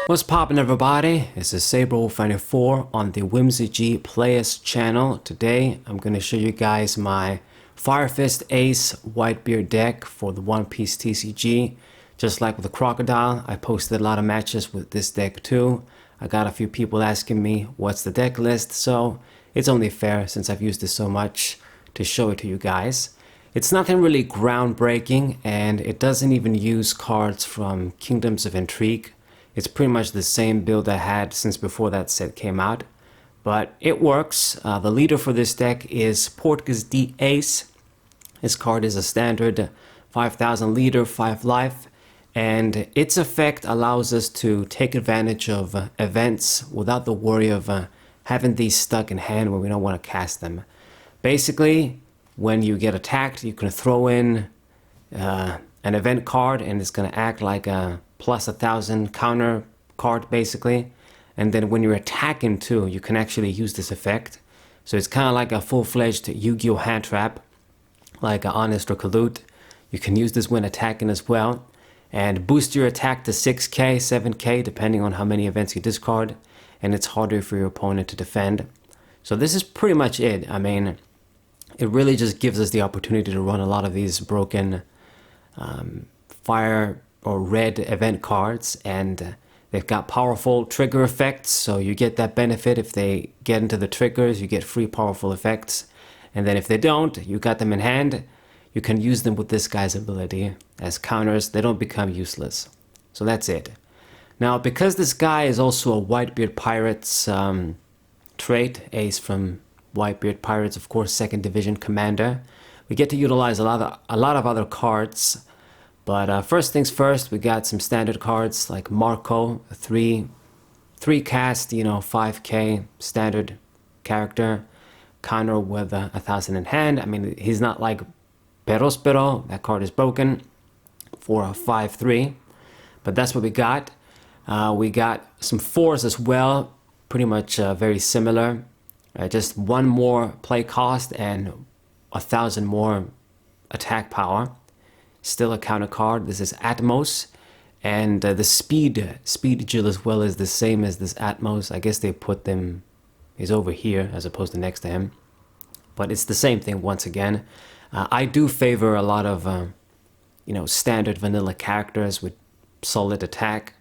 What's poppin', everybody? This is Saber94 on the Whimsy G Players channel. Today I'm going to show you guys my Fire Fist Ace Whitebeard deck for the One Piece TCG. Just like with the Crocodile, I posted a lot of matches with this deck too. I got a few people asking me what's the deck list, so it's only fair since I've used this so much to show it to you guys. It's nothing really groundbreaking, and it doesn't even use cards from Kingdoms of Intrigue. It's pretty much the same build I had since before that set came out, but it works. The leader for this deck is Portgas the Ace. This card is a standard 5000 leader, 5 life, and its effect allows us to take advantage of events without the worry of having these stuck in hand when we don't want to cast them. Basically, when you get attacked, you can throw in an event card and it's going to act like a plus 1000 counter card basically, and then when you're attacking too, you can actually use this effect. So it's kind of like a full-fledged Yu-Gi-Oh hand trap, like a Honest or Kalut. You can use this when attacking as well, and boost your attack to 6k, 7k, depending on how many events you discard, and it's harder for your opponent to defend. So this is pretty much it. I mean, it really just gives us the opportunity to run a lot of these broken fire or red event cards, and they've got powerful trigger effects, so you get that benefit. If they get into the triggers, you get free powerful effects, and then if they don't, you got them in hand, you can use them with this guy's ability as counters. They don't become useless. So that's it. Now, because this guy is also a Whitebeard Pirates trait, Ace from Whitebeard Pirates, of course, 2nd Division commander, we get to utilize a lot of other cards. But first things first, we got some standard cards like Marco, 3 cast, 5k standard character, counter with 1000 in hand. I mean, he's not like Perospero, that card is broken, for a 5/3, but that's what we got. We got some 4s as well, pretty much very similar. Just 1 more play cost and 1000 more attack power. Still a counter card. This is Atmos, and the speed Jill as well is the same as this Atmos. I guess they put them, he's over here as opposed to next to him, but it's the same thing once again. I do favor a lot of standard vanilla characters with solid attack,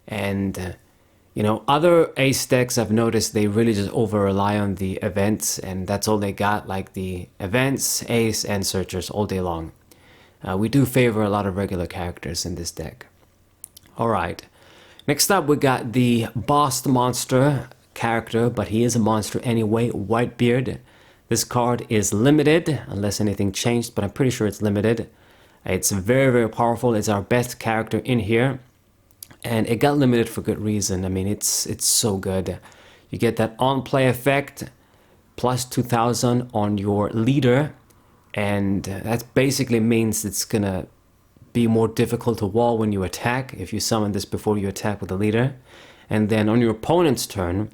and other Ace decks I've noticed they really just over rely on the events, and that's all they got, like the events, Ace, and Searchers all day long. We do favor a lot of regular characters in this deck. Alright, next up we got the Boss Monster character, but he is a monster anyway, Whitebeard. This card is limited, unless anything changed, but I'm pretty sure it's limited. It's very, very powerful. It's our best character in here, and it got limited for good reason. I mean, it's so good. You get that on-play effect, plus 2000 on your leader, and that basically means it's gonna be more difficult to wall when you attack if you summon this before you attack with the leader. And then on your opponent's turn,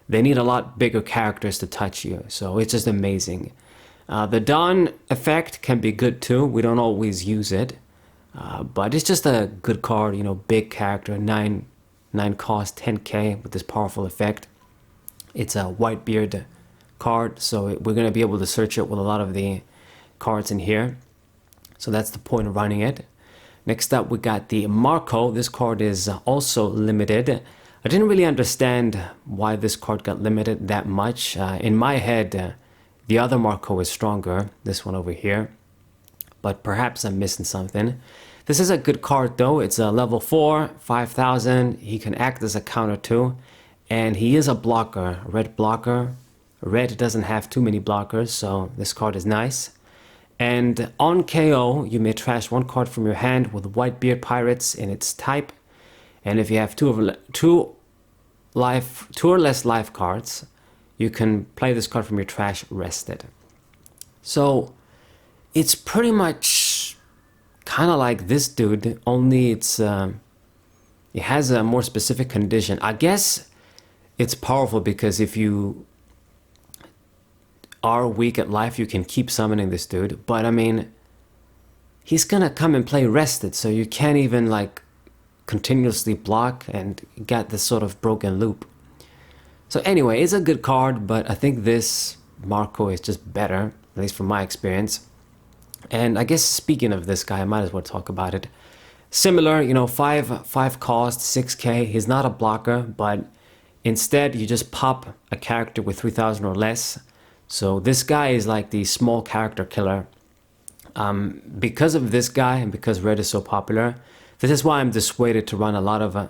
they need a lot bigger characters to touch you, so it's just amazing. The Dawn effect can be good too. We don't always use it, but it's just a good card, big character, 9 cost, 10k with this powerful effect. It's a Whitebeard card, so we're gonna be able to search it with a lot of the cards in here, so that's the point of running it. Next up we got the Marco. This card is also limited. I didn't really understand why this card got limited that much. In my head, the other Marco is stronger, this one over here, but perhaps I'm missing something. This is a good card though. It's a level 4, 5000. He can act as a counter too, and he is a blocker, red blocker. Red doesn't have too many blockers, so this card is nice. And on KO, you may trash 1 card from your hand with Whitebeard Pirates in its type. And if you have two or less life cards, you can play this card from your trash rested. So it's pretty much kind of like this dude, only it has a more specific condition. I guess it's powerful because if you are weak at life, you can keep summoning this dude, but I mean, he's gonna come and play rested, so you can't even like continuously block and get this sort of broken loop. So anyway, it's a good card, but I think this Marco is just better, at least from my experience. And I guess speaking of this guy, I might as well talk about it. Similar, you know, 5 cost, 6k. He's not a blocker, but instead you just pop a character with 3000 or less. So this guy is like the small character killer. Because of this guy and because red is so popular, this is why I'm dissuaded to run a lot of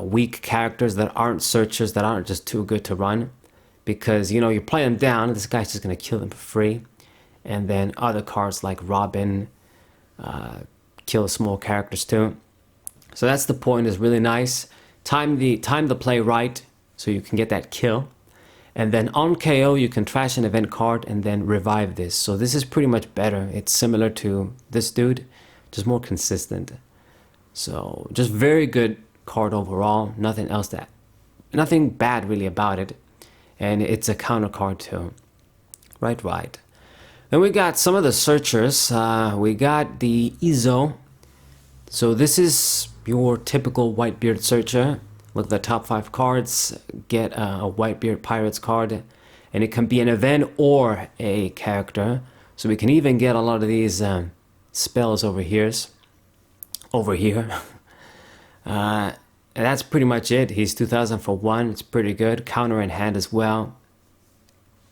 weak characters that aren't searchers, that aren't just too good to run. Because, you know, you play them down, this guy's just going to kill them for free. And then other cards like Robin kill small characters too. So that's the point, is really nice. Time the play right so you can get that kill. And then on KO you can trash an event card and then revive this. So this is pretty much better. It's similar to this dude, just more consistent. So just very good card overall. Nothing bad really about it. And it's a counter card too. Right. Then we got some of the searchers. We got the Izo. So this is your typical Whitebeard searcher. Look at the top 5 cards, get a Whitebeard Pirates card, and it can be an event or a character. So we can even get a lot of these spells over here. And that's pretty much it. He's 2000 for 1, it's pretty good. Counter in hand as well.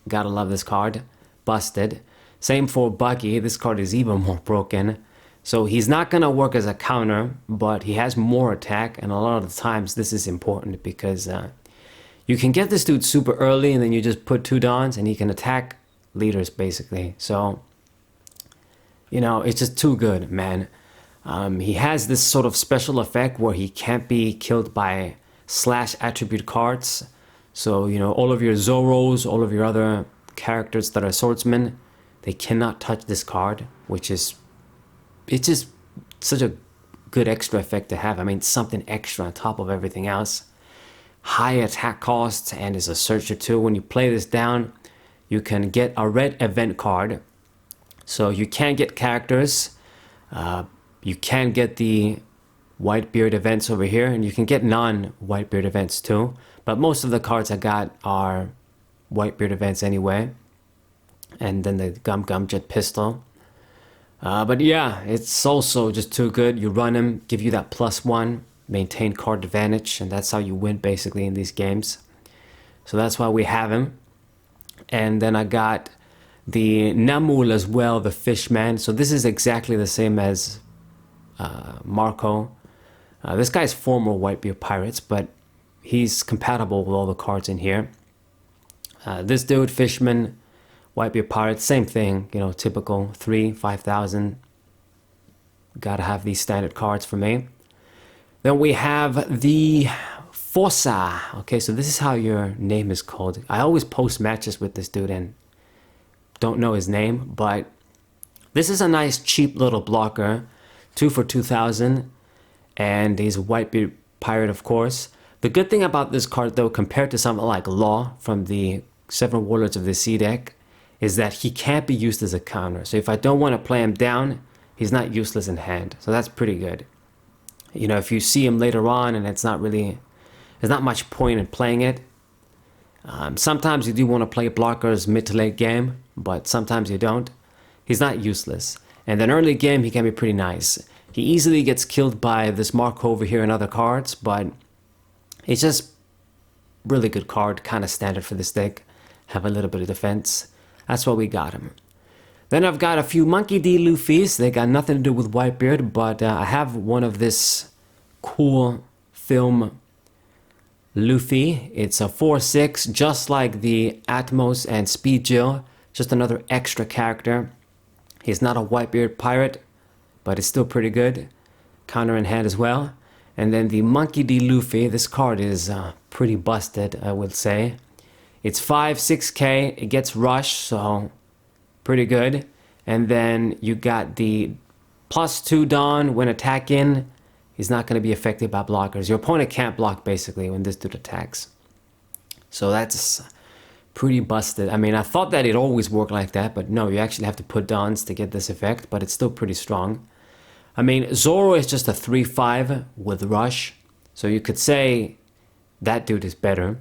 Gotta love this card. Busted. Same for Bucky, this card is even more broken. So he's not going to work as a counter, but he has more attack, and a lot of the times this is important because you can get this dude super early and then you just put 2 Dons and he can attack leaders basically. So, you know, it's just too good, man. He has this sort of special effect where he can't be killed by slash attribute cards. So, you know, all of your Zoros, all of your other characters that are swordsmen, they cannot touch this card, which is, it's just such a good extra effect to have. I mean, something extra on top of everything else. High attack costs and is a searcher too. When you play this down, you can get a red event card. So you can get characters. You can get the Whitebeard events over here, and you can get non-Whitebeard events too. But most of the cards I got are Whitebeard events anyway. And then the Gum Jet Pistol. But yeah, it's also just too good. You run him, give you that +1, maintain card advantage, and that's how you win basically in these games. So that's why we have him. And then I got the Namul as well, the Fishman. So this is exactly the same as Marco. This guy's former Whitebeard Pirates, but he's compatible with all the cards in here. This dude, Fishman, Whitebeard Pirates, same thing, you know, typical 5,000. Gotta have these standard cards for me. Then we have the Fossa. Okay, so this is how your name is called. I always post matches with this dude and don't know his name, but this is a nice cheap little blocker. 2 for 2,000, and he's a Whitebeard Pirate, of course. The good thing about this card, though, compared to something like Law from the 7 Warlords of the Sea deck, is that he can't be used as a counter. So if I don't want to play him down, he's not useless in hand. So that's pretty good. You know, if you see him later on and it's not really, there's not much point in playing it. Sometimes you do want to play blockers mid to late game, but sometimes you don't. He's not useless. And then early game, he can be pretty nice. He easily gets killed by this Marco over here and other cards, but it's just really good card, kind of standard for this deck. Have a little bit of defense. That's why we got him. Then I've got a few Monkey D. Luffys. They got nothing to do with Whitebeard, but I have one of this cool film Luffy. It's a 4/6, just like the Atmos and Speed Jill. Just another extra character. He's not a Whitebeard pirate, but it's still pretty good. Counter in hand as well. And then the Monkey D. Luffy. This card is pretty busted, I would say. It's 6k. It gets rush, so pretty good. And then you got the +2 Dawn when attacking. He's not going to be affected by blockers. Your opponent can't block basically when this dude attacks. So that's pretty busted. I mean, I thought that it always worked like that, but no, you actually have to put Dons to get this effect, but it's still pretty strong. I mean, Zoro is just a 3/5 with Rush, so you could say that dude is better.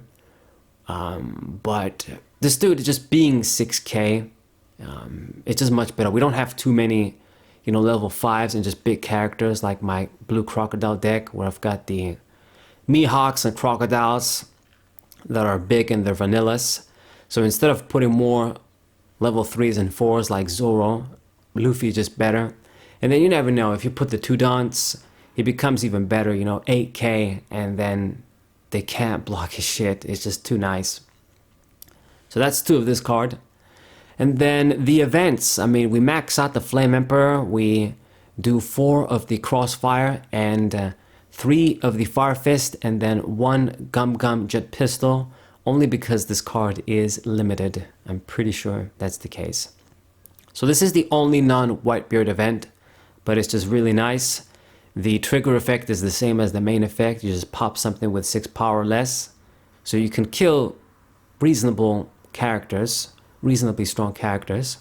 But this dude just being 6k, it's just much better. We don't have too many, level 5s and just big characters like my Blue Crocodile deck, where I've got the Mihawks and Crocodiles that are big and they're vanillas. So instead of putting more level 3s and 4s like Zoro, Luffy is just better. And then you never know, if you put the two Dons, he becomes even better, 8k, and then they can't block his shit. It's just too nice. So that's 2 of this card. And then the events, I mean, we max out the Flame Emperor, we do 4 of the Crossfire, and 3 of the Fire Fist, and then 1 Gum Gum Jet Pistol, only because this card is limited. I'm pretty sure that's the case. So this is the only non-Whitebeard event, but it's just really nice. The trigger effect is the same as the main effect. You just pop something with 6 power or less. So you can kill reasonable characters, reasonably strong characters.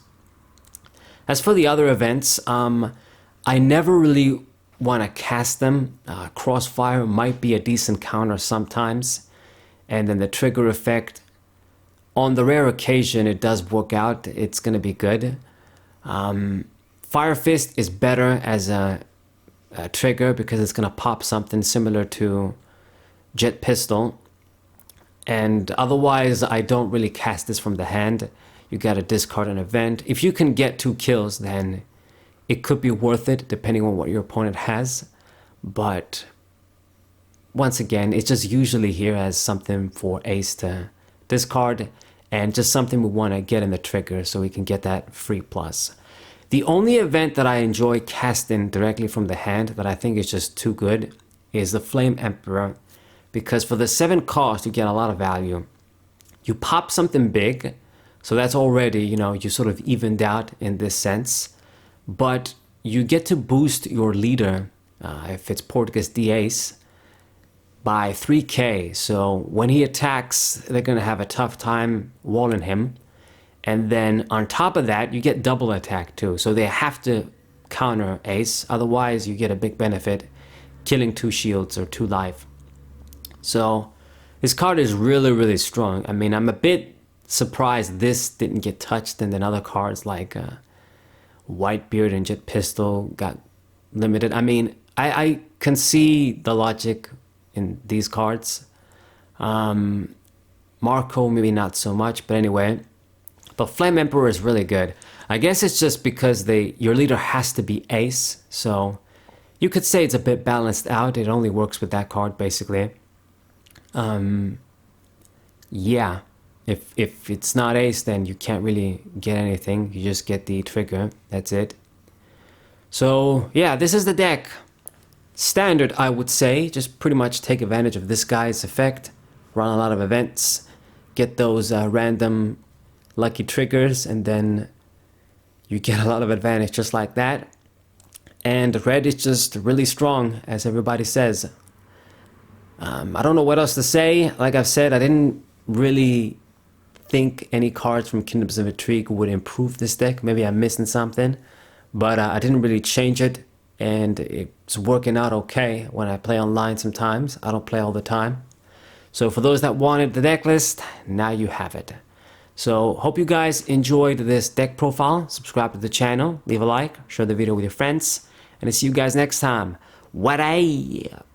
As for the other events, I never really want to cast them. Crossfire might be a decent counter sometimes. And then the trigger effect, on the rare occasion it does work out. It's going to be good. Fire Fist is better as a trigger because it's going to pop something similar to Jet Pistol. And otherwise, I don't really cast this from the hand. You got to discard an event. If you can get 2 kills, then it could be worth it depending on what your opponent has. But once again, it's just usually here as something for Ace to discard and just something we want to get in the trigger so we can get that free plus. The only event that I enjoy casting directly from the hand that I think is just too good is the Flame Emperor, because for the 7 cost you get a lot of value. You pop something big, so that's already, you sort of evened out in this sense, but you get to boost your leader, if it's Portuguese D-Ace, by 3k. So when he attacks, they're going to have a tough time walling him. And then on top of that, you get double attack too. So they have to counter Ace. Otherwise, you get a big benefit killing 2 shields or 2 life. So this card is really, really strong. I mean, I'm a bit surprised this didn't get touched, and then other cards like Whitebeard and Jet Pistol got limited. I mean, I can see the logic in these cards. Marco, maybe not so much, but anyway. But Flame Emperor is really good. I guess it's just because your leader has to be Ace, so you could say it's a bit balanced out. It only works with that card, basically. Yeah, if it's not Ace, then you can't really get anything. You just get the trigger. That's it. So yeah, this is the deck. Standard, I would say. Just pretty much take advantage of this guy's effect. Run a lot of events. Get those random lucky triggers, and then you get a lot of advantage just like that. And red is just really strong, as everybody says. I don't know what else to say. Like I've said, I didn't really think any cards from Kingdoms of Intrigue would improve this deck. Maybe I'm missing something, but I didn't really change it, and it's working out okay when I play online sometimes. I don't play all the time. So for those that wanted the deck list, now you have it. So hope you guys enjoyed this deck profile. Subscribe to the channel, leave a like, share the video with your friends, and I'll see you guys next time. What up?